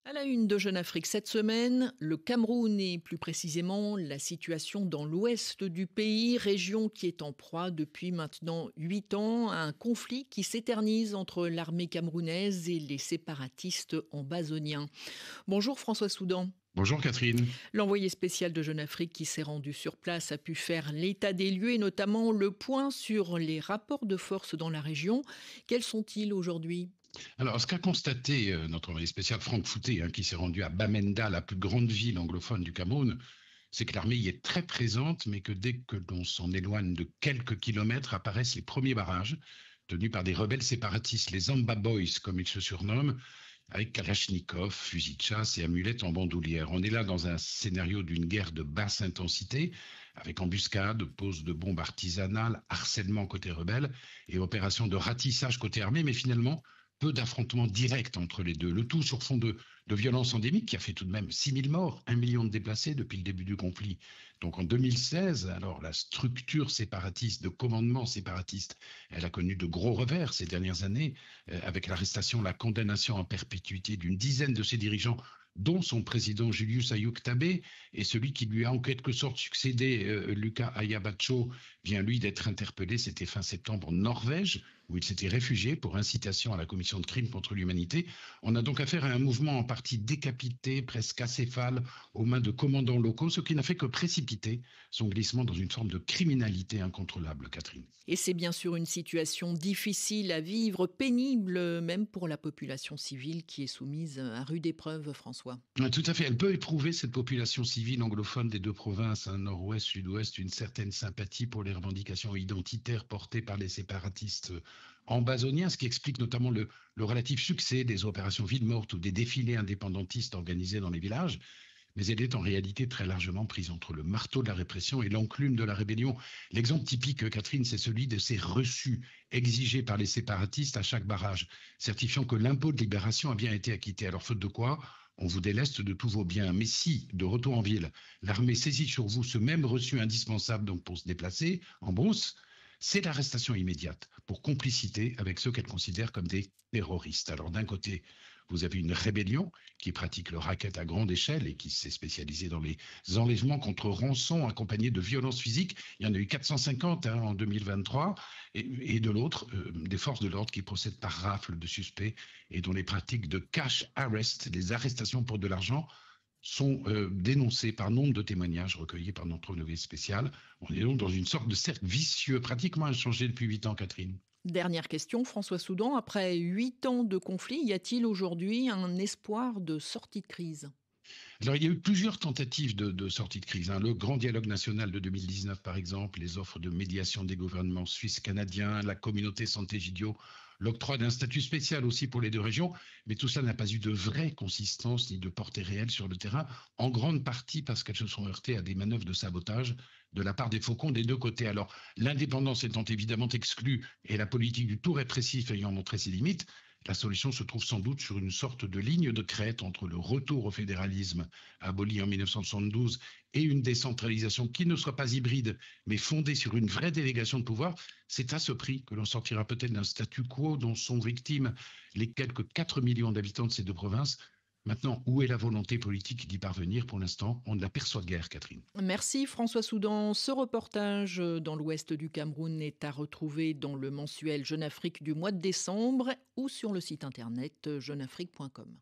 À la une de Jeune Afrique cette semaine, le Cameroun et plus précisément la situation dans l'ouest du pays, région qui est en proie depuis maintenant 8 ans à un conflit qui s'éternise entre l'armée camerounaise et les séparatistes ambazoniens. Bonjour François Soudan. Bonjour Catherine. L'envoyé spécial de Jeune Afrique qui s'est rendu sur place a pu faire l'état des lieux et notamment le point sur les rapports de force dans la région. Quels sont-ils aujourd'hui ? Alors, ce qu'a constaté notre envoyé spécial Franck Fouté, qui s'est rendu à Bamenda, la plus grande ville anglophone du Cameroun, c'est que l'armée y est très présente, mais que dès que l'on s'en éloigne de quelques kilomètres, apparaissent les premiers barrages, tenus par des rebelles séparatistes, les Amba Boys, comme ils se surnomment, avec Kalachnikov, fusils de chasse et amulettes en bandoulière. On est là dans un scénario d'une guerre de basse intensité, avec embuscades, pose de bombes artisanales, harcèlement côté rebelles et opérations de ratissage côté armée, mais finalement, peu d'affrontements directs entre les deux. Le tout sur fond de violence endémique qui a fait tout de même 6 000 morts, 1 million de déplacés depuis le début du conflit. Donc en 2016, alors la structure séparatiste, de commandement séparatiste, elle a connu de gros revers ces dernières années, avec l'arrestation, la condamnation en perpétuité d'une dizaine de ses dirigeants, dont son président Julius Ayuk Tabé, et celui qui lui a en quelque sorte succédé, Luka Ayabacho, vient lui d'être interpellé, c'était fin septembre en Norvège, où il s'était réfugié pour incitation à la commission de crimes contre l'humanité. On a donc affaire à un mouvement en partie décapité, presque acéphale, aux mains de commandants locaux, ce qui n'a fait que précipiter son glissement dans une forme de criminalité incontrôlable, Catherine. Et c'est bien sûr une situation difficile à vivre, pénible même pour la population civile qui est soumise à rude épreuve, François. Tout à fait. Elle peut éprouver, cette population civile anglophone des deux provinces, nord-ouest, sud-ouest, une certaine sympathie pour les revendications identitaires portées par les séparatistes ambazoniens, ce qui explique notamment le relatif succès des opérations villes mortes ou des défilés indépendantistes organisés dans les villages. Mais elle est en réalité très largement prise entre le marteau de la répression et l'enclume de la rébellion. L'exemple typique, Catherine, c'est celui de ces reçus exigés par les séparatistes à chaque barrage, certifiant que l'impôt de libération a bien été acquitté. Alors, faute de quoi, on vous déleste de tous vos biens. Mais si, de retour en ville, l'armée saisit sur vous ce même reçu indispensable donc pour se déplacer en brousse, c'est l'arrestation immédiate pour complicité avec ceux qu'elle considère comme des terroristes. Alors d'un côté, vous avez une rébellion qui pratique le racket à grande échelle et qui s'est spécialisée dans les enlèvements contre rançon accompagnés de violences physiques. Il y en a eu 450 en 2023. Et de l'autre, des forces de l'ordre qui procèdent par rafle de suspects et dont les pratiques de cash arrest, les arrestations pour de l'argent, sont dénoncés par nombre de témoignages recueillis par notre envoyé spécial. On est donc dans une sorte de cercle vicieux, pratiquement inchangé depuis 8 ans, Catherine. Dernière question, François Soudan. Après 8 ans de conflit, y a-t-il aujourd'hui un espoir de sortie de crise ? Alors, il y a eu plusieurs tentatives de sortie de crise. Le grand dialogue national de 2019, par exemple, les offres de médiation des gouvernements suisses, canadiens, la communauté Santé-Gidio, l'octroi d'un statut spécial aussi pour les deux régions. Mais tout ça n'a pas eu de vraie consistance ni de portée réelle sur le terrain, en grande partie parce qu'elles se sont heurtées à des manœuvres de sabotage de la part des faucons des deux côtés. Alors, l'indépendance étant évidemment exclue et la politique du tout répressif ayant montré ses limites, la solution se trouve sans doute sur une sorte de ligne de crête entre le retour au fédéralisme aboli en 1972 et une décentralisation qui ne soit pas hybride, mais fondée sur une vraie délégation de pouvoir. C'est à ce prix que l'on sortira peut-être d'un statu quo dont sont victimes les quelques 4 millions d'habitants de ces deux provinces. Maintenant, où est la volonté politique d'y parvenir? Pour l'instant, on ne l'aperçoit guère, Catherine. Merci François Soudan. Ce reportage dans l'ouest du Cameroun est à retrouver dans le mensuel Jeune Afrique du mois de décembre ou sur le site internet jeuneafrique.com.